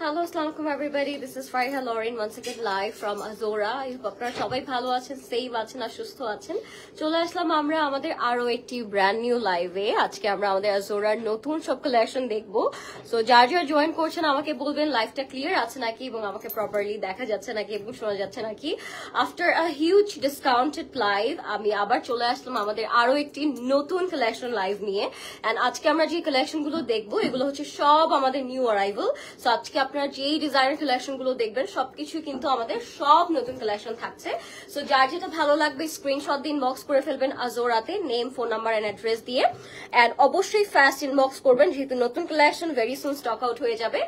Hello, assalamualaikum everybody. This is Fariha Lauren once again live from Azora. I hope আপনারা সবাই ভালো আছেন, safe আছেন আর সুস্থ আছেন। চলে আসলাম আমরা আমাদের আরো একটি ব্র্যান্ড নিউ লাইভে। আজকে আমরা আমাদের Azoraর নতুন সব কালেকশন দেখবো। সো যার যার জয়েন করছেন আমাকে বলবেন লাইভটা ক্লিয়ার আছে নাকি এবং আমাকে প্রপারলি দেখা যাচ্ছে নাকি এবং শোনা যাচ্ছে নাকি। After a huge discounted live আমি আবার চলে আসলাম আমাদের আরো একটি নতুন কালেকশন লাইভ নিয়ে। এন্ড আজকে আমরা যে কালেকশন গুলো দেখবো এগুলো হচ্ছে সব আমাদের নিউ অ্যারাইভাল। সো আজকে আপনারা যেই ডিজাইনের কালেকশন গুলো দেখবেন সবকিছু কিন্তু আমাদের সব নতুন কালেকশন থাকছে। সো যার যেটা ভালো লাগবে স্ক্রিনশট দিয়ে ইনবক্স করে ফেলবেন আজোরাতে, name, phone number and address দিয়ে। এন্ড অবশ্যই ফাস্ট ইনবক্স করবেন যেহেতু নতুন collection very soon stock out হয়ে যাবে।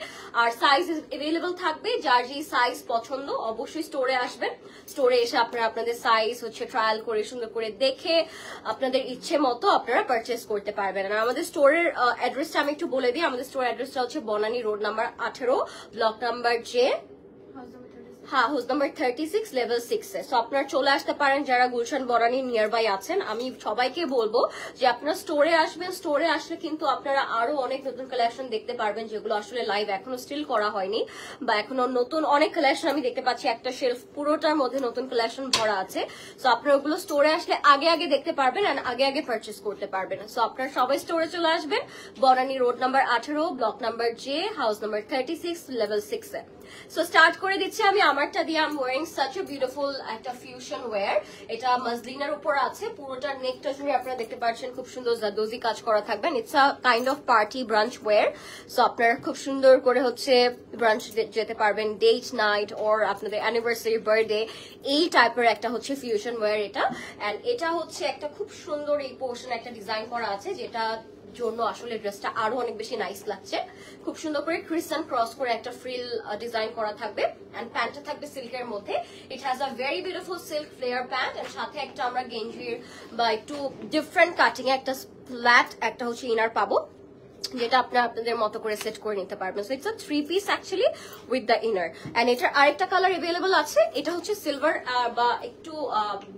আর সাইজ অ্যাভেলেবল থাকবে, যার যেই সাইজ পছন্দ অবশ্যই স্টোরে আসবেন। স্টোরে এসে আপনারা আপনাদের সাইজ হচ্ছে ট্রায়াল করে সুন্দর করে দেখে আপনাদের ইচ্ছে মতো আপনারা পারচেস করতে পারবেন। আর আমাদের স্টোরের অ্যাড্রেসটা আমি একটু বলে দিই। আমাদের স্টোর অ্যাড্রেসটা হচ্ছে Banani road number 18, block number J, house number 36, level 6 এ। সো আপনারা চলে আসতে পারেন যারা গুলশান বনানী নিয়ার বাই আছেন। আমি সবাইকে বলবো যে আপনারা স্টোরে আসবেন। স্টোরে আসলে কিন্তু আপনারা আরো অনেক নতুন কালেকশন দেখতে পারবেন যেগুলো আসলে লাইভ এখনো স্টিল করা হয়নি বা এখনো নতুন অনেক কালেকশন আমি দেখতে পাচ্ছি। একটা শেলফ পুরোটার মধ্যে নতুন কালেকশন ভরা আছে। সো আপনারা ওগুলো স্টোরে আসলে আগে আগে দেখতে পারবেন আর আগে আগে পারচেস করতে পারবেন। সো আপনারা সবাই স্টোরে চলে আসবেন Banani road number 18, block number J, house number 36, level 6 এ। সো স্টার্ট করে দিচ্ছি আমি আমারটা দিয়ে। I am wiring such a beautiful একটা ফিউশন ওয়্যার। এটা মাসলিনের উপর আছে, পুরোটা নেকটা জুড়ে আপনারা দেখতে পাচ্ছেন খুব সুন্দর জাদোজি কাজ করা থাকবে। It's a kind of party brunch wear. So আপনারা খুব সুন্দর করে হচ্ছে ব্রাঞ্চ যেতে পারবেন, ডেট নাইট ওর আপনাদের অ্যানিভার্সারি, বার্থডে, এই টাইপের একটা হচ্ছে ফিউশন ওয়্যার এটা। এন্ড এটা হচ্ছে একটা খুব সুন্দর এই পোর্শন একটা ডিজাইন করা আছে যেটা জন্য আসলে ড্রেসটা আরো অনেক বেশি নাইস লাগছে। খুব সুন্দর করে ক্রিস্টান ক্রস করে একটা ফ্রিল ডিজাইন করা থাকবে এন্ড প্যান্টটা থাকবে সিল্কের মধ্যে। It has a very beautiful silk flare pant and সাথে একটা আমরা গেঞ্জির বা একটু ডিফারেন্ট কাটিং এ একটা ফ্ল্যাট একটা হচ্ছে ইনার পাবো যেটা আপনারা আপনাদের মতো করে সেট করে নিতে পারবেন। So it's a 3 piece actually with the inner. And এটার আরেকটা কালার अवेलेबल আছে, এটা হচ্ছে সিলভার বা একটু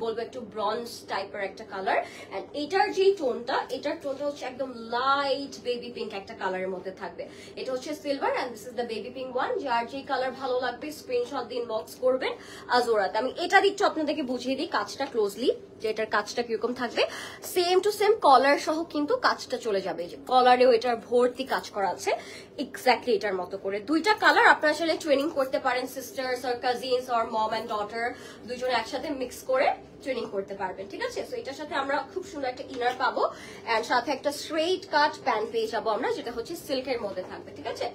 বলবো একটু ব্রঞ্জ টাইপের একটা কালার। এন্ড এটার যে টোনটা, এটার টোনটা হচ্ছে একদম লাইট বেবি পিঙ্ক একটা কালারের মধ্যে থাকবে। এটা হচ্ছে silver and this is the baby pink one. যার যে কালার ভালো লাগবে স্ক্রিনশট দিয়ে ইনবক্স করবেন আজোরাতে। আমি এটা দিচ্ছি আপনাদেরকে বুঝিয়ে দিই কাজটা ক্লোজলি, যে এটার কাজটা কিরকম থাকবে। সেম টু সেম কলার সহ কিন্তু কাজটা চলে যাবে। যে কলারেও এটার ভর্তি কাজ করা আছে এক্স্যাক্টলি এটার মতো করে। দুইটা কালার আপনারা আসলে ট্রেনিং করতে পারেন, সিস্টার্স আর কাজিনস আর মম এন্ড ডটার দুইজনে একসাথে মিক্স করে ট্রেনিং করতে পারবেন, ঠিক আছে। সো এটার সাথে আমরা খুব সুন্দর একটা ইনার পাবো এন্ড সাথে একটা স্ট্রেট কাট প্যান্ট পেয়ে যাবো আমরা, যেটা হচ্ছে সিল্কের মধ্যে থাকবে, ঠিক আছে।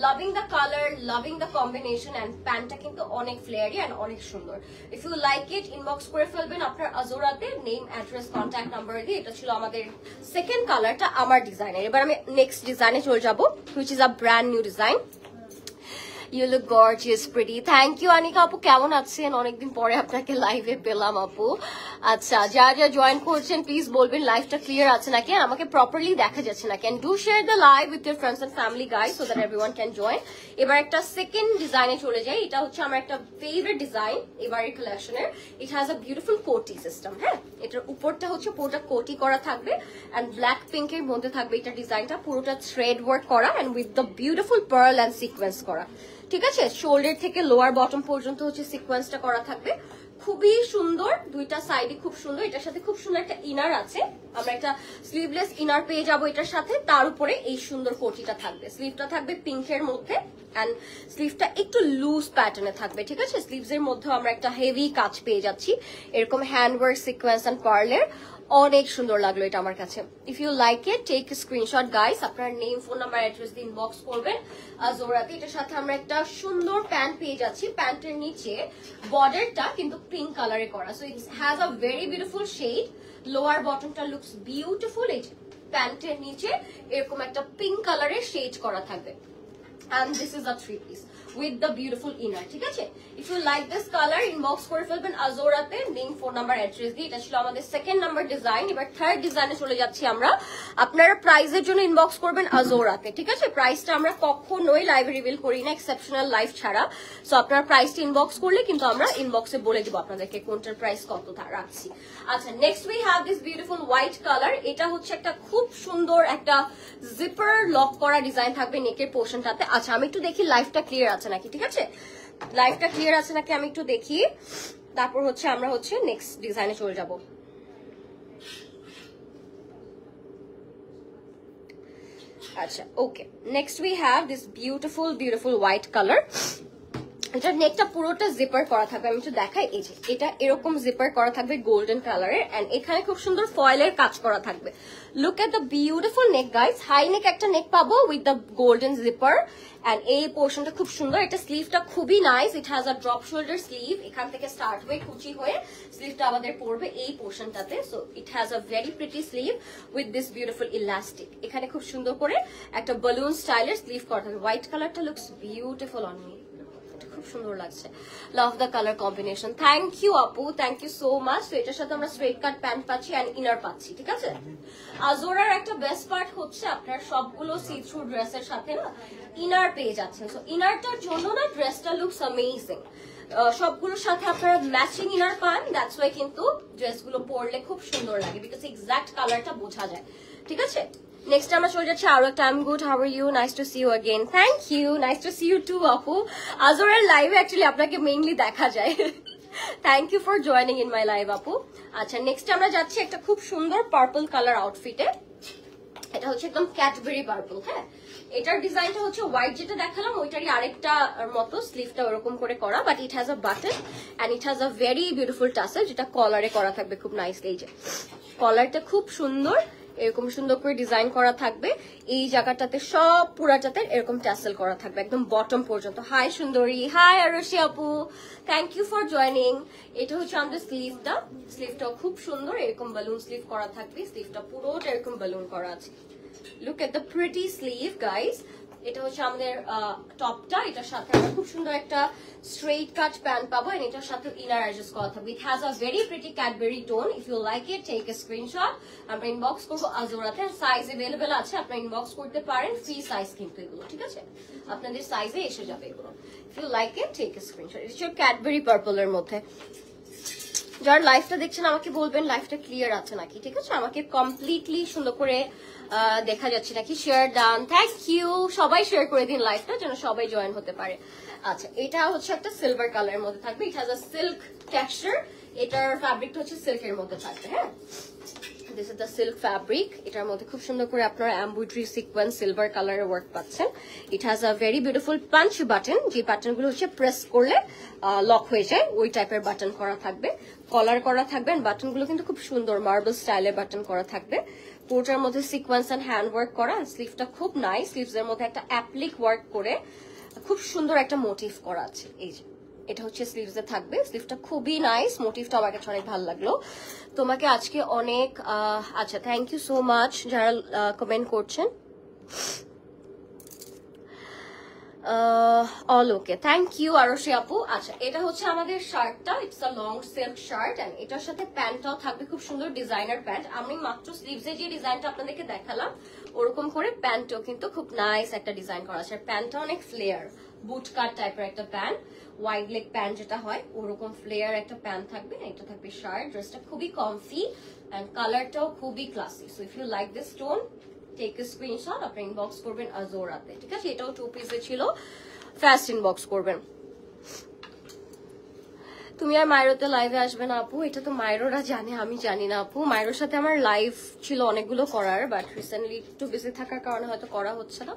Loving the colour, loving the combination and প্যান্টটা কিন্তু অনেক ফ্লেয়ারি এন্ড অনেক সুন্দর। If you like it inbox করে ফেলবেন আপনার আজোরাতে, নেম, অ্যাড্রেস, কন্ট্যাক্ট নাম্বার দিয়ে। এটা ছিল আমাদের সেকেন্ড কালারটা আমার ডিজাইনের। এবার আমি নেক্সট ডিজাইনে চলে যাবো, which is a brand new design. You look gorgeous, pretty. Thank you, Anika আপু। কেমন আছেন? অনেকদিন পরে আপনাকে লাইভে পেলাম আপু। আচ্ছা, যারা যারা জয়েন করছেন প্লিজ বলবেন লাইভটা ক্লিয়ার আছে নাকি, আমাকে প্রপারলি দেখা যাচ্ছে নাকি। And do share the live with your friends and family guys so that everyone can join. এবার একটা সেকেন্ড ডিজাইনে চলে যাই। এটা হচ্ছে আমার একটা ফেভারিট ডিজাইন এবারের কালেকশনের। ইট হ্যাজ আ বিউটিফুল কোটি সিস্টেম। হ্যাঁ, এটার উপরটা হচ্ছে পুরোটা কোটি করা থাকবে এন্ড ব্ল্যাক পিঙ্কের মধ্যে থাকবে এটা ডিজাইনটা, পুরোটা থ্রেড ওয়ার্ক করা and with the beautiful pearl and sequence করা, ঠিক আছে। শোল্ডার থেকে লোয়ার বটম পর্যন্ত হচ্ছে সিকোয়েন্সটা করা থাকবে, খুবই সুন্দর। দুইটা সাইডে খুব সুন্দর। এটার সাথে খুব সুন্দর একটা ইনার আছে, আমরা একটা স্লিভলেস ইনার পেয়ে যাবো এটার সাথে। তার উপরে এই সুন্দর কোটিটা থাকবে। স্লিভটা থাকবে পিঙ্কের মধ্যে এন্ড স্লিভটা একটু লুজ প্যাটার্নে থাকবে, ঠিক আছে। স্লিভস এর মধ্যে আমরা একটা হেভি কাজ পেয়ে যাচ্ছি, এরকম হ্যান্ড ওয়ার্ক, সিকোয়েন্স এন্ড পার্লের। অনেক সুন্দর লাগলো এটা আমার কাছে। If you like it take screenshot guys, আপনার নেম, ফোন নাম্বার, অ্যাড্রেস দিয়ে ইনবক্স করবেন আজোরাতে। এটার সাথে আমরা একটা সুন্দর প্যান্ট পেয়ে যাচ্ছি। প্যান্টের নিচে বর্ডারটা কিন্তু পিঙ্ক কালারে করা। So it has a very beautiful shade. Lower বটমটা লুকস বিউটিফুল। এই প্যান্টের নিচে এরকম একটা পিঙ্ক কালারের শেড করা থাকবে and this is a 3 piece with the beautiful inner, ঠিক আছে। if you like this color inbox করে ফেলবেন আজোরাতে, নেম, ফোন নাম্বার, অ্যাড্রেস দিয়ে। এটা ছিল আমাদের সেকেন্ড নাম্বার ডিজাইন। এবার থার্ড ডিজাইনে চলে যাচ্ছি আমরা। আপনারা প্রাইসের জন্য ইনবক্স করবেন আজোরাতে, ঠিক আছে। প্রাইসটা আমরা কখনোই লাইভে রিভিল করি না এক্সেপশনাল লাইভ ছাড়া। সো আপনারা প্রাইসটা ইনবক্স করলে কিন্তু আমরা ইনবক্সে বলে দিব আপনাদেরকে কোনটার প্রাইস কত রাখছি। আচ্ছা, next we have this beautiful white colour. এটা হচ্ছে একটা খুব সুন্দর একটা জিপার লক করা ডিজাইন থাকবে নেকের পোর্শনটাতে। আচ্ছা আমি একটু দেখি লাইভটা ক্লিয়ার আছে নাকি, ঠিক আছে লাইভটা ক্লিয়ার আছে নাকি আমি একটু দেখি, তারপর হচ্ছে আমরা হচ্ছে নেক্সট ডিজাইনে চলে যাব। আচ্ছা okay, next we have this beautiful white colour. এটার নেকটা পুরোটা জিপার করা থাকবে, আমি একটু দেখাই। এই যে এটা এরকম জিপার করা থাকবে গোল্ডেন কালারের, এন্ড এখানে খুব সুন্দর ফয়েলের কাজ করা থাকবে। Look at the beautiful neck guys, high neck একটা নেক পাবো with the golden zipper, and এই পোর্শনটা খুব সুন্দর। এটা স্লিভটা খুবই nice, it has a drop shoulder sleeve, এখান থেকে স্টার্ট হয়ে কুচি হয়ে স্লিভটা আমাদের পড়বে এই পোর্শনটাতে। So it has a very pretty sleeve with this beautiful elastic. এখানে খুব সুন্দর করে একটা বালুন স্টাইলের স্লিভ করা থাকবে। হোয়াইট কালারটা লুকস বিউটিফুল অন মি, খুব সুন্দর লাগছে। Love the colour combination. Thank you আপু, থ্যাংক ইউ সো মাচ। তো এটার সাথে আমরা স্ট্রেট কাট প্যান্ট পাচ্ছি এন্ড ইনার পাচ্ছি, ঠিক আছে। আজোরার একটা বেস্ট পার্ট হচ্ছে আপনার সবগুলো সি থ্রু ড্রেসের সাথে না ইনার পেয়ে যাচ্ছেন। সো ইনারটার জন্য না ড্রেসটা লুকস অ্যামেজিং। সবগুলোর সাথে আপনারা ম্যাচিং ইনার পান, দ্যাটস ওয়াই কিন্তু ড্রেসগুলো পরলে খুব সুন্দর লাগে, বিকজ এক্সাক্ট কালারটা বোঝা যায়, ঠিক আছে। নেক্সট আমরা চলে যাচ্ছি আরো একটা। I am good, how are you? Nice to see you again. Thank you, nice to see you too আপু। আজোরের লাইভে অ্যাকচুয়ালি আপনাকে মেইনলি দেখা যায়। Thank you for joining in my live আপু। আচ্ছা নেক্সট আমরা যাচ্ছি একটা খুব সুন্দর পার্পল কালার আউটফিটে। এটা হচ্ছে একদম ক্যাডবেরি পার্পল। হ্যাঁ, এটার ডিজাইনটা হচ্ছে হোয়াইট যেটা দেখালাম ওইটারই আরেকটা মতো, স্লিভটা ওরকম করে করা, but it has a button and it has a very beautiful tassel, যেটা কলারে করা থাকবে খুব নাইসলি। এই যে কলারটা খুব সুন্দর, এরকম সুন্দর করে ডিজাইন করা থাকবে। এই জায়গাটাতে সব পুরাটাতে এরকম ট্যাসেল করা থাকবে একদম বটম পর্যন্ত। হাই সুন্দরী, হাই আরশি আপু, থ্যাংক ইউ ফর জয়নিং। এটা হচ্ছে আমাদের স্লিভটা, স্লিভটাও খুব সুন্দর, এরকম বালুন স্লিভ করা থাকবে। স্লিভটা পুরোটা এরকম বালুন করা আছে। Look at the pretty sleeve guys. এটা হচ্ছে আমাদের টপটা, এটার সাথে আমরা খুব সুন্দর একটা স্ট্রেট কাট প্যান্ট পাবো, এন্ড এটার সাথে ইনার অ্যাডজাস্ট করা থাকবে। It has a very pretty Cadbury tone. If you like it take a screenshot. আমরা ইনবক্স করবো আজোরাতে, সাইজ अवेलेबल আছে, আপনারা ইনবক্স করতে পারেন। ফ্রি সাইজ কিন্তু এগুলো, ঠিক আছে, আপনাদের সাইজে এসে যাবে এগুলো। If you like it take a screenshot. এটা হচ্ছে ক্যাডবেরি পার্পলের মধ্যে। যারা লাইভটা দেখছেন আমাকে বলবেন লাইভটা ক্লিয়ার আছে নাকি, ঠিক আছে, আমাকে কমপ্লিটলি সুন্দর করে দেখা যাচ্ছে নাকি। Share done, thank you. সবাই শেয়ার করে দিন লাইভটা, যেন সবাই জয়েন হতে পারে। আচ্ছা এটা হচ্ছে একটা সিলভার কালারের মধ্যে থাকবে। It has a silk texture. এটার ফ্যাব্রিকটা হচ্ছে সিল্কের মধ্যে থাকবে। হ্যাঁ, this is the silk fabric. এটার মধ্যে খুব সুন্দর করে আপনারা এমব্রয়ডারি সিকোয়েন্স সিলভার কালারের ওয়ার্ক পাচ্ছেন। ইট has a very beautiful punch button, যে বাটনগুলো হচ্ছে প্রেস করলে লক হয়ে যায়, ওই টাইপের বাটন করা থাকবে। কলার করা থাকবে, বাটনগুলো কিন্তু খুব সুন্দর মার্বেল স্টাইলের বাটন করা থাকবে। পুরোটার মধ্যে সিকোয়েন্স এন্ড হ্যান্ড ওয়ার্ক করা। স্লিভটা খুব নাইস, স্লিভস এর মধ্যে একটা অ্যাপ্লিক ওয়ার্ক করে খুব সুন্দর একটা মোটিভ করা আছে। এই যে এটা হচ্ছে স্লিভস এ থাকবে। স্লিভটা খুবই নাইস, মোটিভটা আমার কাছে অনেক ভালো লাগলো। তোমাকে আজকে অনেক আচ্ছা থ্যাংক ইউ সো মাচ যারা কমেন্ট করছেন। All okay, thank you Arshi আপু। আচ্ছা এটা হচ্ছে আমাদের শার্টটা, it's a long silk shirt, and এটার সাথে প্যান্টটাও থাকবে খুব সুন্দর ডিজাইনার প্যান্ট। আমি মাত্র স্লিভসে যে ডিজাইনটা আপনাদেরকে দেখালাম ওরকম করে প্যান্টও কিন্তু খুব নাইস একটা ডিজাইন করা আছে। প্যান্টটা অনেক ফ্লেয়ার, বুট কাট টাইপের একটা প্যান্ট, ওয়াইড লেগ প্যান্ট যেটা হয় ওরকম ফ্লেয়ার একটা প্যান্ট থাকবে। এটা থাকবে শার্ট। ড্রেসটা খুবই কমফি এন্ড কালারটাও খুবই ক্লাসি। So if you like this tone take a screenshot, আপনি ইনবক্স করবেন আজোরাতে, ঠিক আছে। এটাও 2 পিসে ছিল, ফাস্ট ইনবক্স করবেন। তুমি আর মাইরোতে লাইভে আসবে না আপু? এটা তো মাইরোরা জানে, আমি জানি না আপু। মাইরোর সাথে আমার লাইভ ছিল অনেকগুলো করার, বাট রিসেন্টলি একটু বিজি থাকার কারণে হয়তো করা হচ্ছে না।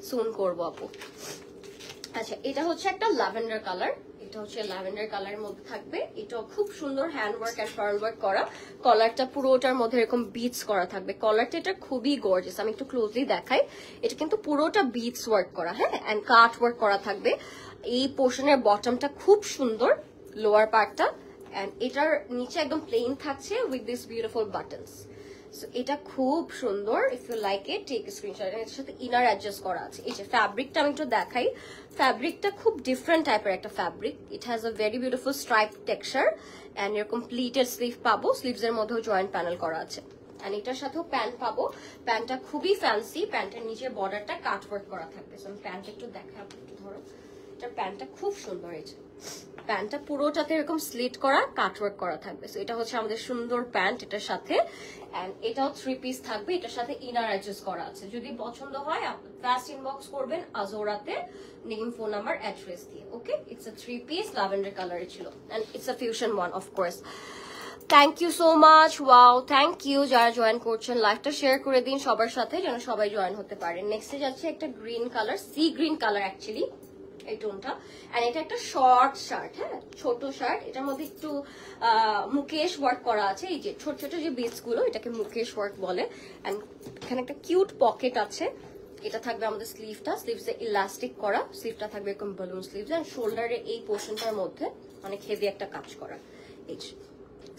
সুন করবো আপু। আচ্ছা এটা হচ্ছে একটা ল্যাভেন্ডার কালার। এটা হচ্ছে ল্যাভেন্ডার কালারের মধ্যে থাকবে। এটাও খুব সুন্দর hand work and pearl work করা। কলারটা পুরোটার মধ্যে এরকম বিটস করা থাকবে। কলারটা এটা খুবই গর্জিয়াস, আমি একটু ক্লোজলি দেখাই। এটা কিন্তু পুরোটা বিটস ওয়ার্ক করা, হ্যাঁ, এন্ড কাট ওয়ার্ক করা থাকবে। এই পোর্শনের বটমটা খুব সুন্দর, লোয়ার পার্টটা, এন্ড এটার নিচে একদম প্লেন থাকছে with this beautiful buttons. So এটা খুব সুন্দর। If you like it take screenshot. এর সাথে ইনার অ্যাডজাস্ট করা আছে। এই যে ফ্যাব্রিকটা আমি একটু দেখাই। ফ্যাব্রিকটা খুব ডিফারেন্ট টাইপের একটা fabric. It has a very beautiful stripe texture and এরকম প্লিটেড স্লিভ পাবো। স্লিভস এর মধ্যেও জয়েন্ট প্যানেল করা আছে। এন্ড এটার সাথেও প্যান্ট পাবো। প্যান্টটা খুবই ফ্যান্সি। প্যান্টের নিচের বর্ডারটা কাট ওয়ার্ক করা থাকবে। সো আমি প্যান্ট একটু দেখাই, একটু ধরো। এটার প্যান্টটা খুব সুন্দর, এই যে প্যান্টটা পুরোটাতে এরকম স্লিট করা কাটওয়ার্ক করা থাকবে। সো এটা হচ্ছে আমাদের সুন্দর প্যান্ট এটার সাথে, এন্ড এটাও 3 পিস থাকবে, এটার সাথে ইনার অ্যাডজাস্ট করা আছে। যদি পছন্দ হয় ফাস্ট ইনবক্স করবেন আজোরাতে, নেম, ফোন নাম্বার, অ্যাড্রেস দিয়ে। Okay, it's a 3 piece lavender কালারে ছিল, and it's a fusion one of course. Thank you so much, wow thank you যারা জয়েন করছেন। লাইভটা শেয়ার করে দিন সবার সাথে যেন সবাই জয়েন হতে পারে। নেক্সটে যাচ্ছে একটা green colour, sea green colour actually এই টোনটা, এন্ড এটা একটা শর্ট শার্ট, হ্যাঁ ছোট শার্ট। এটার মধ্যে একটু মুকেশ ওয়ার্ক করা আছে, এই যে ছোট ছোট যে বিটস গুলো, এটাকে মুকেশ ওয়ার্ক বলে। এন্ড এখানে একটা কিউট পকেট আছে। এটা থাকবে আমাদের স্লিভটা, স্লিভসে ইলাস্টিক করা, স্লিভটা থাকবে এরকম বালুন স্লিভস, এন্ড শোল্ডারে এই পোর্শনটার মধ্যে অনেক হেভি একটা কাজ করা, এই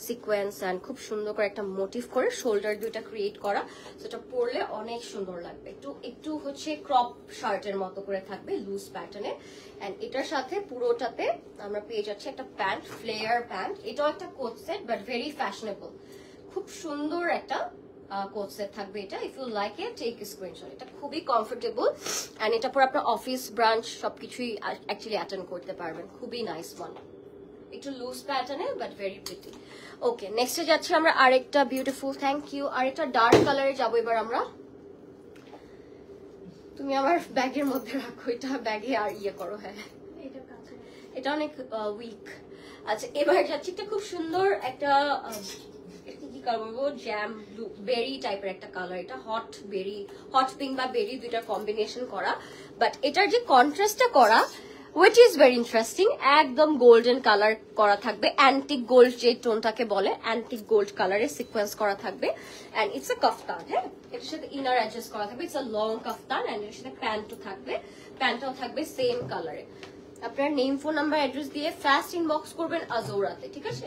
সিকোয়েন্স এন্ড খুব সুন্দর করে একটা মোটিভ করে শোল্ডার দুইটা ক্রিয়েট করা। সেটা পরলে অনেক সুন্দর লাগবে। একটু একটু হচ্ছে ক্রপ শার্টের মতো করে থাকবে, লুজ প্যাটার্নে। এন্ড এটার সাথে পুরোটাতে আমরা পেয়ে যাচ্ছি একটা প্যান্ট, ফ্লেয়ার প্যান্ট। এটাও একটা coat set but very fashionable, খুব সুন্দর একটা কোট সেট থাকবে এটা। If you like it take screenshot. এটা খুবই কমফোর্টেবল এন্ড এটা পরে আপনার অফিস ব্রাঞ্চ সবকিছুই অ্যাকচুয়ালি অ্যাটেন্ড করতে পারবেন। খুবই নাইস ওয়ান, একটু লুজ প্যাটার্নে বাট ভেরি প্রিটি। ওকে, নেক্সটে যাচ্ছি আমরা আরেকটা বিউটিফুল, থ্যাংক ইউ, আরেকটা ডার্ক কালারে যাবো এবার আমরা। তুমি আমার ব্যাগের মধ্যে রাখো, এটা ব্যাগে আর ইয়ে করো। হ্যাঁ এটা অনেক উইক। আচ্ছা এবার যাচ্ছি একটা খুব সুন্দর একটা কি কালার বলবো, জ্যাম ব্লু বেরি টাইপের একটা কালার। এটা হট বেরি, হট পিঙ্ক বা বেরি দুইটার কম্বিনেশন করা, বাট এটার যে কন্ট্রাস্টটা করা which is very interesting, একদম গোল্ডেন কালার করা থাকবে, অ্যান্টিক গোল্ড যে টোনটাকে বলে, অ্যান্টিক গোল্ড কালারের সিকোয়েন্স করা থাকবে। এন্ড ইটস আ কাফতান, হ্যাঁ এটার সাথে ইনার অ্যাডজাস্ট করা থাকবে, it's a long kaftan. And এর সাথে প্যান্টও থাকবে, প্যান্টটাও থাকবে সেম কালারে। আপনার নেম, ফোন নাম্বার, অ্যাড্রেস দিয়ে ফাস্ট ইনবক্স করবেন আজোরাতে, ঠিক আছে?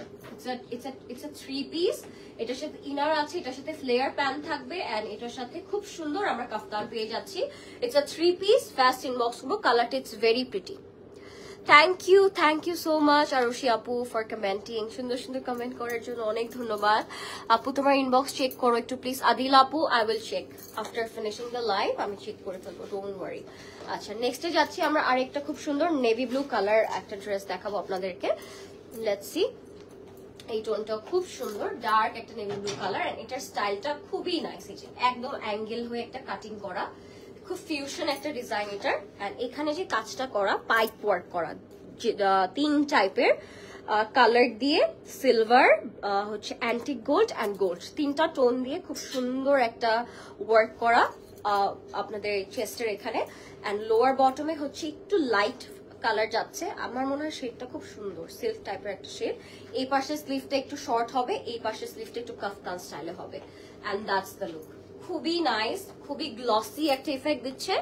ইটস আ 3 পিস, এটার সাথে ইনার আছে, এটার সাথে ফ্লেয়ার প্যান্ট থাকবে, এন্ড এটার সাথে খুব সুন্দর আমরা কাফতান পেয়ে যাচ্ছি। It's a 3 piece, first inbox করবো। কালারটা it's very pretty. Thank you so much Arushi আপু ফর কমেন্টিং। সুন্দর সুন্দর কমেন্ট করার জন্য অনেক ধন্যবাদ আপু। তোমার ইনবক্স চেক করো একটু প্লিজ। আদিল আপু, I will check after finishing the live, আমি চেক করে ফেলবো, ডোন্ট ওয়ারি। আচ্ছা নেক্সটে যাচ্ছি আমরা আরেকটা খুব সুন্দর নেভি ব্লু কালার একটা ড্রেস দেখাবো আপনাদেরকে। লেটস সি, এই টোনটাও খুব সুন্দর, ডার্ক একটা নেভি ব্লু কালার। এন্ড এটার স্টাইলটা খুবই নাইস, এই যে একদম অ্যাঙ্গেল হয়ে একটা কাটিং করা, খুব ফিউশন একটা ডিজাইন এটার। এন্ড এখানে যে কাজটা করা, পাইপ ওয়ার্ক করা, 3 টাইপের কালার দিয়ে, সিলভার, হচ্ছে অ্যান্টিক গোল্ড অ্যান্ড গোল্ড, 3টা টোন দিয়ে খুব সুন্দর একটা ওয়ার্ক করা আপনাদের চেস্টের এখানে। এন্ড লোয়ার বটমে হচ্ছে একটু লাইট কালার যাচ্ছে, আমার মনে হয় শেডটা খুব সুন্দর, সিল্ক টাইপের একটা শেড। এই পাশে স্লিভটা একটু শর্ট হবে, এই পাশে স্লিভটা একটু কাফতান স্টাইলে হবে। এন্ড দ্যাটস দ্য লুক, খুবই নাইস, খুবই গ্লসি একটা ইফেক্ট দিচ্ছে।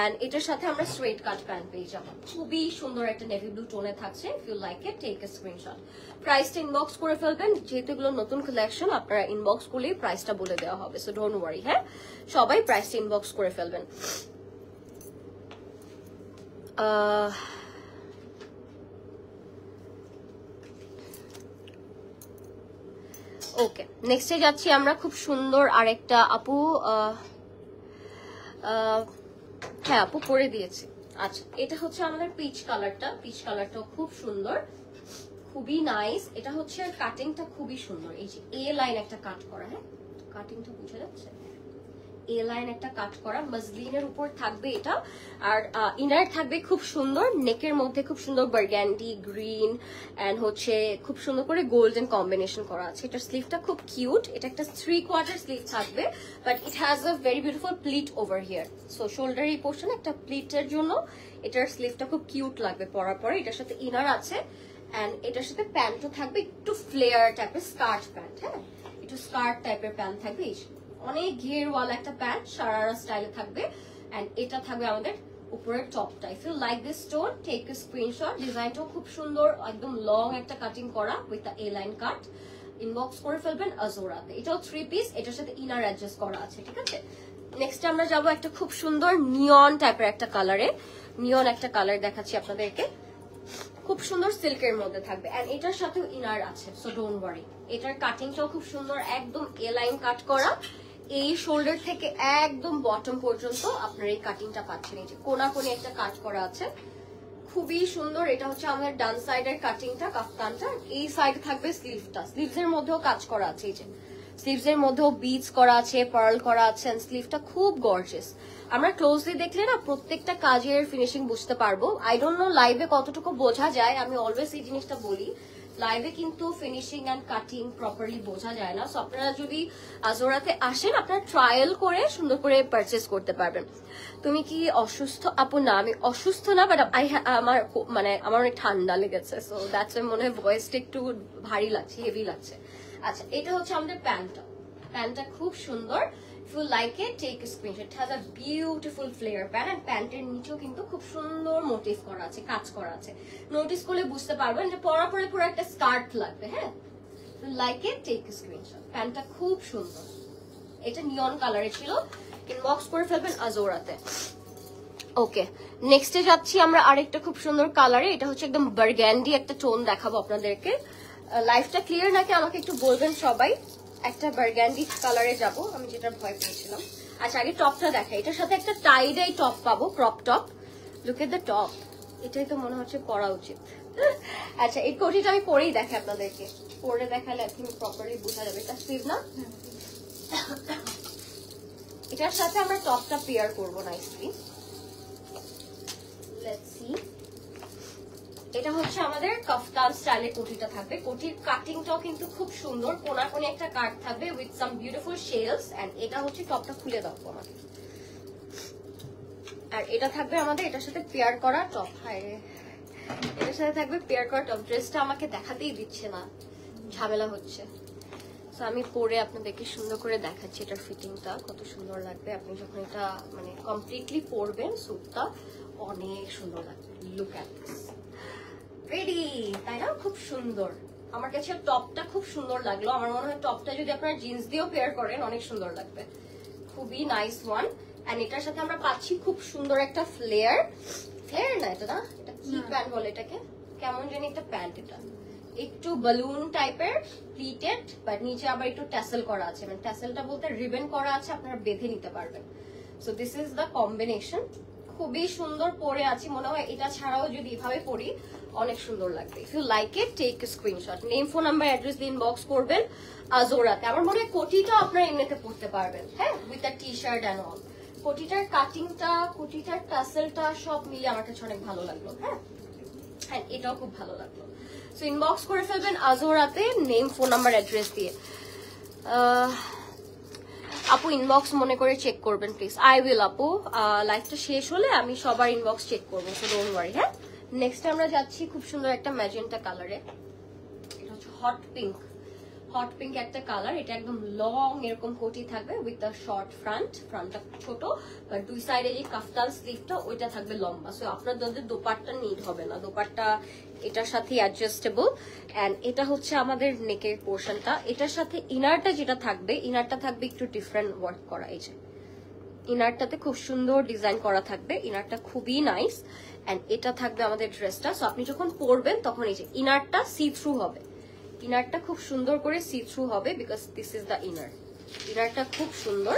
এন্ড এটার সাথে আমরা স্ট্রেট কাট প্যান্ট পেয়ে যাবো, খুবই সুন্দর একটা নেভি ব্লু টোনে থাকছে। If you like it take a screenshot. প্রাইসটা ইনবক্স করে ফেলবেন, যেহেতু এগুলো নতুন কালেকশন, আপনারা ইনবক্স করলেই প্রাইসটা বলে দেওয়া হবে, সো ডোন্ট ওয়ারি। হ্যাঁ সবাই প্রাইসটা ইনবক্স করে ফেলবেন। ওকে, নেক্সটে যাচ্ছি আমরা খুব সুন্দর আরেকটা আপু, হ্যাঁ আপু করে দিয়েছে। আচ্ছা এটা হচ্ছে আমাদের পিচ কালারটা, পিচ কালারটাও খুব সুন্দর, খুবই নাইস। এটা হচ্ছে কাটিংটা খুবই সুন্দর, এই যে এ লাইন একটা কাট করা, হ্যাঁ কাটিংটা বুঝা যাচ্ছে, এ লাইন একটা কাট করা মসলিনের উপর থাকবে এটা। আর ইনার থাকবে খুব সুন্দর, নেকের মধ্যে খুব সুন্দর বার্গ্যান্ডি গ্রিন এন্ড হচ্ছে খুব সুন্দর করে গোল্ডেন কম্বিনেশন করা আছে। এটার স্লিভটা খুব কিউট, এটা একটা 3/4 স্লিভ থাকবে, but it has a very beautiful pleat over here. So shoulder এই পোর্শন একটা প্লিটের জন্য এটার স্লিভটা খুব কিউট লাগবে পরার পরে। এটার সাথে ইনার আছে এন্ড এটার সাথে প্যান্টও থাকবে, একটু ফ্লেয়ার টাইপের স্কার্ট প্যান্ট, হ্যাঁ একটু স্কার্ট টাইপের প্যান্ট থাকবে, অনেক ঘেরওয়ালা একটা প্যান্ট সারারা স্টাইলে থাকবে। এন্ড এটা থাকবে আমাদের উপরের টপটা। If you like this tone take a screenshot. ডিজাইনটাও খুব সুন্দর, একদম লং একটা কাটিং করা with a line cut. Inbox করে ফেলবেন আজোরাতে। এটাও 3 পিস, এটার সাথে ইনার অ্যাডজাস্ট করা আছে, ঠিক আছে? নেক্সট আমরা যাবো একটা খুব সুন্দর নিয়ন টাইপের একটা কালারে, নিয়ন একটা কালার দেখাচ্ছি আপনাদেরকে, খুব সুন্দর সিল্কের মধ্যে থাকবে। এন্ড এটার সাথেও ইনার আছে, সো ডোন্ট ওয়ারি। এটার কাটিংটাও খুব সুন্দর, একদম এ লাইন কাট করা, এই শোল্ডার থেকে একদম বটম পর্যন্ত আপনার এই কাটিংটা পাচ্ছেন। এই যে কোনাকোনি একটা কাট করা আছে, খুবই সুন্দর। এটা হচ্ছে আমাদের ডান সাইডের কাটিংটা, কাফতানটা। এই সাইডে থাকবে স্লিভটা, স্লিভসের মধ্যেও কাজ করা আছে, এই যে স্লিভসের মধ্যেও বিটস করা আছে, পার্ল করা আছে, স্লিভটা খুব গর্জিয়াস। আমরা ক্লোজলি দেখলে না প্রত্যেকটা কাজের ফিনিশিং বুঝতে পারবো। আই ডোন্ট নো লাইভে কতটুকু বোঝা যায়, আমি অলওয়েজ এই জিনিসটা বলি, লাইভে কিন্তু ফিনিশিং এন্ড কাটিং প্রপারলি বোঝা যায় না। সো আপনারা যদি আজোরাতে আসেন, আপনারা ট্রায়াল করে সুন্দর করে পারচেস করতে পারবেন। তুমি কি অসুস্থ আপু? না, আমি অসুস্থ না, বাট আমার অনেক ঠান্ডা লেগেছে, সো দ্যাটস মনে হয় ভয়েসটা একটু ভারী লাগছে, হেভি লাগছে। আচ্ছা, এটা হচ্ছে আমাদের প্যান্টটা। প্যান্টটা খুব সুন্দর। If you like it, take a screenshot. It has a beautiful flare pant, and প্যান্টের নিচেও কিন্তু খুব সুন্দর মোটিভ করা আছে, কাজ করা আছে। নোটিস করলে বুঝতে পারবেন যে পরা পরে পুরো একটা স্কার্ট লাগবে। হ্যাঁ, if you like it, take a screenshot. প্যান্টটা খুব সুন্দর। এটা নিয়ন কালারে ছিল, ইনবক্স করে ফেলবেন আজোরাতে। ওকে, নেক্সটে যাচ্ছি আমরা আরেকটা খুব সুন্দর কালারে। এটা হচ্ছে একদম বার্গ্যান্ডি একটা টোন দেখাবো আপনাদেরকে। লাইফটা ক্লিয়ার নাকি আমাকে একটু বলবেন সবাই। একটা বার্গ্যান্ডি কালারে যাব, আমি যেটা ভয় পেয়েছিলাম। আচ্ছা, আগে টপটা দেখাই। এটার সাথে একটা টাই ডাই টপ পাবো, crop top. Look at the top, এটাই তো মনে হচ্ছে পরা উচিত। আচ্ছা, এই কোটিটা আমি পরেই দেখাই আপনাদেরকে, পরে দেখালে এখন প্রপারলি বোঝা যাবে। এটা স্লিভ না, এটার সাথে আমরা টপটা পেয়ার করবো নাইসলি। Let's see. এটা হচ্ছে আমাদের কাফতান স্টাইলের কোটিটা থাকবে। কোটির কাটিংটাও কিন্তু খুব সুন্দর, কোনাকুনি একটা কাট থাকবে with some beautiful shells. And এটা হচ্ছে টপটা খুলে দাও আমাকে। আর এটা থাকবে আমাদের এটার সাথে পেয়ার করা টপ। হায় রে, এটার সাথে থাকবে পেয়ার করা টপ। ড্রেসটা আমাকে দেখাতেই দিচ্ছে না, ঝামেলা হচ্ছে। তো আমি পরে আপনাদেরকে সুন্দর করে দেখাচ্ছি এটার ফিটিংটা কত সুন্দর লাগবে। আপনি যখন এটা মানে কমপ্লিটলি পরবেন, স্যুটটা অনেক সুন্দর লাগবে। লুক অ্যাট দিস, রেডি, তাই না? খুব সুন্দর। আমার কাছে টপটা খুব সুন্দর লাগলো। আমার মনে হয় টপটা যদি আপনারা জিন্স দিয়েও পেয়ার করেন অনেক সুন্দর লাগবে। খুবই নাইস ওয়ান। এন্ড এটার সাথে আমরা পাচ্ছি খুব সুন্দর একটা ফ্লেয়ার। ফ্লেয়ার না, এটা না, এটা কি প্যান্ট বলে এটাকে, কেমন জানি একটা প্যান্ট। এটা একটু বালুন টাইপের, প্লিটেড, বাট নিচে আবার একটু ট্যাসেল করা আছে। মানে ট্যাসেলটা বলতে রিবন করা আছে, আপনারা বেঁধে নিতে পারবেন। So this is the combination. খুবই সুন্দর পরে আছি, মনে হয় এটা ছাড়াও যদি এভাবে পরি অনেক সুন্দর লাগবে। If you like it, take a screenshot. Name, phone number, address দিয়ে ইনবক্স করবেন আজোরাতে। আমার মনে হয় কোটিটা আপনারা এমনিতে পড়তে পারবেন, হ্যাঁ, with a T shirt and all. কোটিটার কাটিংটা, কোটিটার টাসেলটা সব মিলে আমার কাছে অনেক ভালো লাগলো। হ্যাঁ, হ্যাঁ, এটাও খুব ভালো লাগলো। সো ইনবক্স করে ফেলবেন আজোরাতে, নেম, ফোন নাম্বার, অ্যাড্রেস দিয়ে। আপু ইনবক্স মনে করে চেক করবেন প্লিজ। আই উইল আপু, লাইভটা শেষ হলে আমি সবার ইনবক্স চেক করবো, সো ডোন্ট ওয়ারি। হ্যাঁ, নেক্সট আমরা যাচ্ছি খুব সুন্দর একটা ম্যাজেন্টা কালারে। এটা হচ্ছে হট পিঙ্ক। হট পিঙ্ক একটা কালার। এটা একদম লং এরকম কোটি থাকবে উইথ আ শর্ট ফ্রন্ট। ফ্রন্টটা ছোট, বাট দুই সাইডে যে কাফতান স্লিভটা ওইটা থাকবে লম্বা। সো আপনাদের দোপাট্টা নিড হবে না, দোপাট্টা এটার সাথে অ্যাডজাস্টেবল। এন্ড এটা হচ্ছে আমাদের নেকের পোর্শনটা। এটার সাথে ইনারটা যেটা থাকবে, ইনারটা থাকবে একটু ডিফারেন্ট ওয়ার্ক করা। এই যে ইনারটাতে খুব সুন্দর ডিজাইন করা থাকবে, ইনারটা খুবই নাইস। এন্ড এটা থাকবে আমাদের ড্রেসটা। সো আপনি যখন পরবেন তখন এই যে ইনারটা সি থ্রু হবে, ইনারটা খুব সুন্দর করে সি থ্রু হবে, because this is the inner. ইনারটা খুব সুন্দর,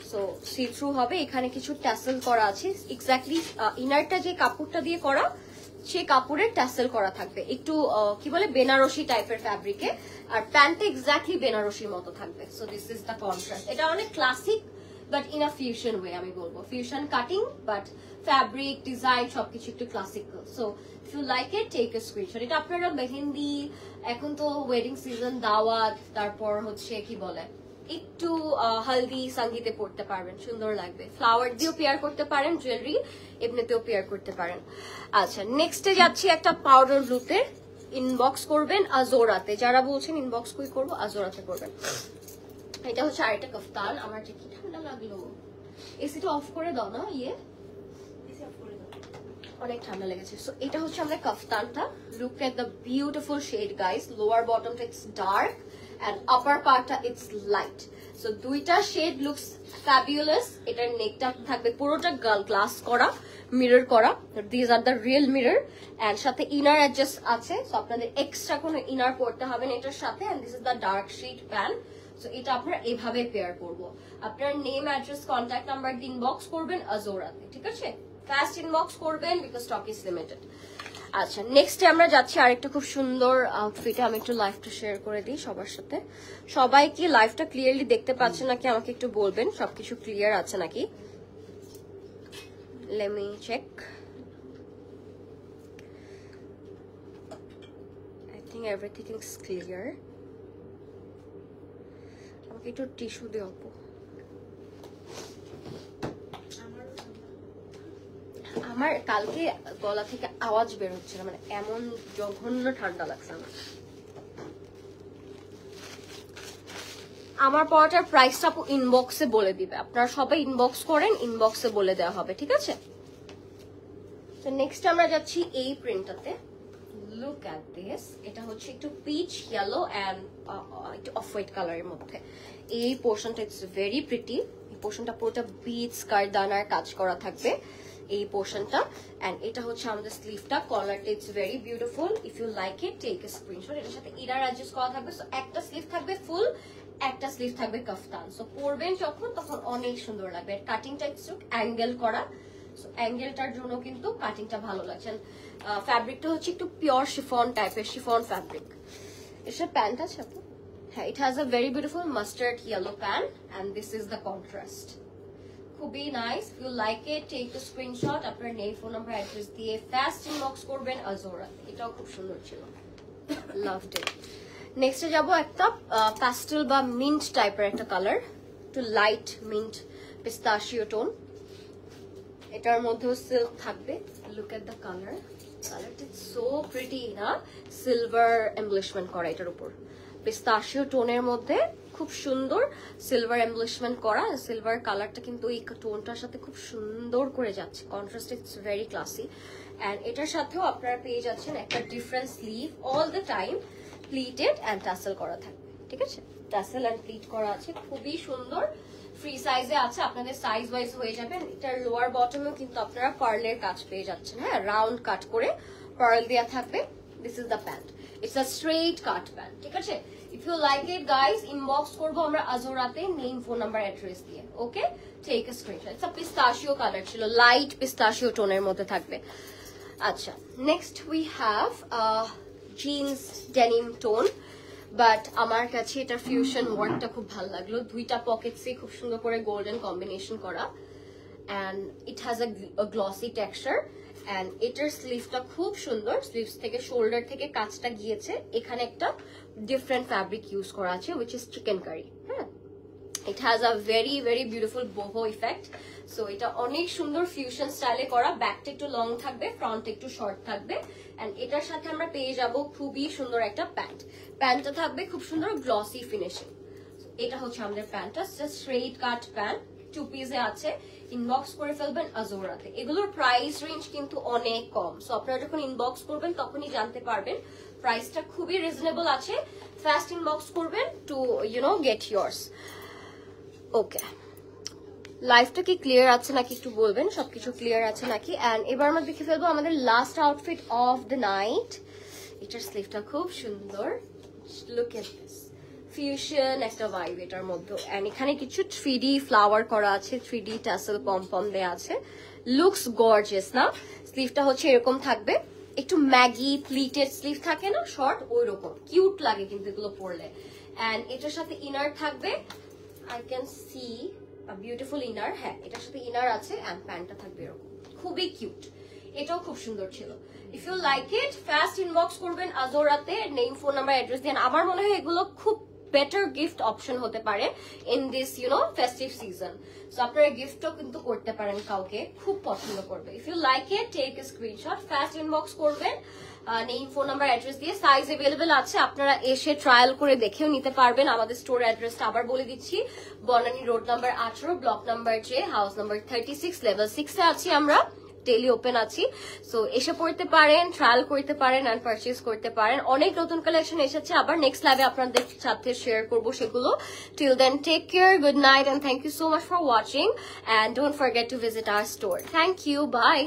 সো সি থ্রু হবে। এখানে কিছু ট্যাসেল করা আছে, এক্স্যাক্টলি ইনারটা যে কাপড়টা দিয়ে করা সেই কাপড়ের ট্যাসেল করা থাকবে, একটু কি বলে বেনারসি টাইপের ফ্যাব্রিকে। আর প্যান্টটা এক্স্যাক্টলি বেনারসির মতো থাকবে। So this is the contrast. এটা অনেক classic, but in a fusion way. আমি বলবো fusion cutting, but fabric design সবকিছু একটু classical. So if you like it, take a screenshot. এটা আপনারা মেহেন্দি, এখন তো ওয়েডিং সিজন, দাওয়াত, তারপর হচ্ছে কি বলে একটু হলদি সঙ্গীতে পড়তে পারবেন, সুন্দর লাগবে। ফ্লাওয়ার দিয়েও পেয়ার করতে পারেন, জুয়েলারি এমনিতেও পেয়ার করতে পারেন। আচ্ছা, নেক্সটে যাচ্ছি একটা পাউডার ব্লুতে। ইনবক্স করবেন আজোরাতে। যারা বলছেন ইনবক্স কই করবো, আজোরাতে করবেন। এটা হচ্ছে আরেকটা কাফতান। আমার যে কি ঠান্ডা লাগলো, এসিটা অফ করে দাও না, অনেক ঠান্ডা লেগেছে। সো এটা হচ্ছে আমাদের কাফতানটা। Look at the beautiful shade guys. Lower বটমটা ইটস ডার্ক এন্ড আপার পার্টটা ইটস লাইট। সো দুইটা শেড লুকস ফ্যাবুলাস। এটার নেকটা থাকবে পুরোটা গ্লাস করা, মিরর করা। This are the real mirror. And সাথে ইনার অ্যাডজাস্ট আছে, সো আপনাদের এক্সট্রা কোনো ইনার পড়তে হবে না এটার সাথে। And this is the dark shade pant. So এটা আপনারা এভাবে পেয়ার করবো। আপনার নেম, অ্যাড্রেস, কন্ট্যাক্ট নাম্বার দিয়ে ইনবক্স করবেন আজোরাতে, ঠিক আছে? ফাস্ট ইনবক্স করবেন, বিকজ স্টক ইজ লিমিটেড। আচ্ছা নেক্সটে আমরা যাচ্ছি আরেকটা খুব সুন্দর আউটফিটে। আমি একটু লাইভটা শেয়ার করে দিই সবার সাথে। সবাই কি লাইভটা ক্লিয়ারলি দেখতে পাচ্ছেন নাকি আমাকে একটু বলবেন, সবকিছু ক্লিয়ার আছে নাকি? Let me check. I think everything is clear. আমাকে একটু টিস্যু দিও আপু। আমার কালকে গলা থেকে আওয়াজ বের হচ্ছিল, মানে এমন জঘন্য ঠান্ডা লাগছে আমার। আমার পড়াটার প্রাইসটা আপু ইনবক্সে বলে দিবে, আপনারা সবাই ইনবক্স করেন, ইনবক্সে বলে দেওয়া হবে, ঠিক আছে? তো নেক্সট আমরা যাচ্ছি এই প্রিন্টটাতে। লুক অ্যাট দিস, এটা হচ্ছে একটু পিচ ইয়েলো অ্যান্ড একটু অফ হোয়াইট কালারের মধ্যে। এই পোর্শনটা ইটস ভেরি প্রিটি। এই পোর্শনটা পুরোটা বিটস কারদানার কাজ করা থাকবে এই পোর্শনটা। এন্ড এটা হচ্ছে আমাদের স্লিভটা, কলারটা it's very beautiful. If you like it take a screenshot. এটার সাথে ইনার অ্যাডজাস্ট করা থাকবে। সো একটা স্লিভ থাকবে ফুল, একটা স্লিভ থাকবে কাফতান। সো পরবেন যখন তখন অনেক সুন্দর লাগবে। কাটিংটা একটু অ্যাঙ্গেল করা, সো অ্যাঙ্গেলটার জন্য কিন্তু কাটিংটা ভালো লাগছে। ফ্যাব্রিকটা হচ্ছে একটু পিওর শিফন টাইপের, শিফন ফ্যাব্রিক। এটার প্যান্ট আছে আপু? হ্যাঁ, it has a very beautiful mustard yellow pant and this is the contrast. খুবই nice. You like it take a screenshot, আপনার নেম, ফোন নাম্বার, অ্যাড্রেস দিয়ে ফাস্ট ইনবক্স করবেন আজোরাতে। এটাও খুব সুন্দর ছিল, লাভড ইট। নেক্সটে যাবো একটা প্যাস্টেল বা মিন্ট টাইপের একটা কালার, একটু লাইট মিন্ট পিস্তাশিও টোন। এটার মধ্যেও সিল্ক থাকবে। লুক এট দ্য কালার, কালারটা সো প্রিটি না, সিলভার এমব্লিশমেন্ট করা এটার উপর, পিস্তাশিও টোনের মধ্যে খুব সুন্দর সিলভার এমব্লিশমেন্ট করা। সিলভার কালারটা কিন্তু এই টোনটার সাথে খুব সুন্দর করে যাচ্ছে, contrast it's very classy. And এটার সাথেও আপনারা পেয়ে যাচ্ছেন একটা different sleeve, all the time pleated and tassel করা থাকবে, ঠিক আছে? টাসেল অ্যান্ড প্লিট করা আছে, খুবই সুন্দর। ফ্রি সাইজে আছে, আপনাদের সাইজ ওয়াইজ হয়ে যাবে। এটার লোয়ার বটমেও কিন্তু আপনারা পার্লের কাজ পেয়ে যাচ্ছেন। হ্যাঁ, রাউন্ড কাট করে পার্ল দেওয়া থাকবে। This is the pant, it's a straight cut pant, ঠিক আছে? If you like it guys, inbox করবো আমরা আজোরাতে নেম, ফোন নাম্বার, অ্যাড্রেস দিয়ে। Okay, take a screenshot. It's a pistachio colour ছিল, লাইট পিস্তাশিও টোনের মধ্যে থাকবে। আচ্ছা, next we have jeans denim tone, but আমার কাছে এটার ফিউশন ওয়ার্কটা খুব ভালো লাগলো। দুইটা পকেটসে খুব সুন্দর করে গোল্ডেন কম্বিনেশন করা, and it has a glossy texture. And এটার স্লিভটা খুব সুন্দর, স্লিভস থেকে শোল্ডার থেকে কাজটা গিয়েছে। এখানে একটা ডিফারেন্ট ফ্যাব্রিক ইউজ করা আছে, উইচ ইজ চিকেন কারি। হ্যাঁ, it has a very very beautiful boho effect. So এটা অনেক সুন্দর ফিউশন স্টাইলে করা। ব্যাকটা একটু লং থাকবে, ফ্রন্ট একটু শর্ট থাকবে। এন্ড এটার সাথে আমরা পেয়ে যাব খুবই সুন্দর একটা প্যান্ট। প্যান্টটা থাকবে খুব সুন্দর গ্লসি ফিনিশিং। এটা হচ্ছে আমাদের প্যান্টটা, just straight cut pant, two পিসে আছে। ইনবক্স করে ফেলবেন আজোরাতে। এগুলোর প্রাইস রেঞ্জ কিন্তু অনেক কম, সো আপনারা যখন ইনবক্স করবেন তখনই জানতে পারবেন। প্রাইসটা খুবই রিজনেবল আছে। ফাস্ট ইনবক্স করবেন টু গেট ইয়ার্স। ওকে, লাইফটা কি ক্লিয়ার আছে নাকি একটু বলবেন, সবকিছু ক্লিয়ার আছে নাকি? এন্ড এবার আমরা দেখে ফেলবো আমাদের last outfit of the night. এটার স্লিভটা খুব সুন্দর, লুক এট দিস, ফিউশন একটা ভাইব এটার মধ্যে। এন্ড এখানে কিছু 3D ফ্লাওয়ার করা আছে, 3D টাসেল পম পম দেয়া আছে। লুকস গর্জিয়াস না? স্লিভটা হচ্ছে এরকম থাকবে, একটু ম্যাগি প্লিটেড স্লিভ থাকে না শর্ট, ওই রকম কিউট লাগে কিন্তু এগুলো পরলে। এন্ড এটার সাথে ইনার থাকবে, I can see a beautiful inner। হ্যাঁ, এটার সাথে ইনার আছে এন্ড প্যান্টটা থাকবে এরকম, খুবই কিউট। এটাও খুব সুন্দর ছিল। If you like it, fast inbox করবেন আজোরাতে নেম, ফোন নাম্বার, অ্যাড্রেস দিয়ে। আমার মনে হয় এগুলো খুব বেটার গিফট অপশন হতে পারে in this festive season. So আপনারা গিফটও কিন্তু করতে পারেন কাউকে, খুব পছন্দ করবে। If you like it, take a screenshot, fast inbox করবেন নেম, ফোন নাম্বার, অ্যাড্রেস দিয়ে। সাইজ অ্যাভেলেবেল আছে, আপনারা এসে ট্রায়াল করে দেখেও নিতে পারবেন। আমাদের স্টোর অ্যাড্রেসটা আবার বলে দিচ্ছি, Banani road number 18, block number J, house number 36, level 6 এ আছি আমরা, ডেইলি ওপেন আছি। সো এসে পড়তে পারেন, ট্রায়াল করতে পারেন এন্ড পারচেজ করতে পারেন। অনেক নতুন কালেকশন এসেছে, আবার নেক্সট লাইভে আপনাদের সাথে শেয়ার করবো সেগুলো। Till then, take care, good night, and thank you so much for watching, and don't forget to visit our store. Thank you, by.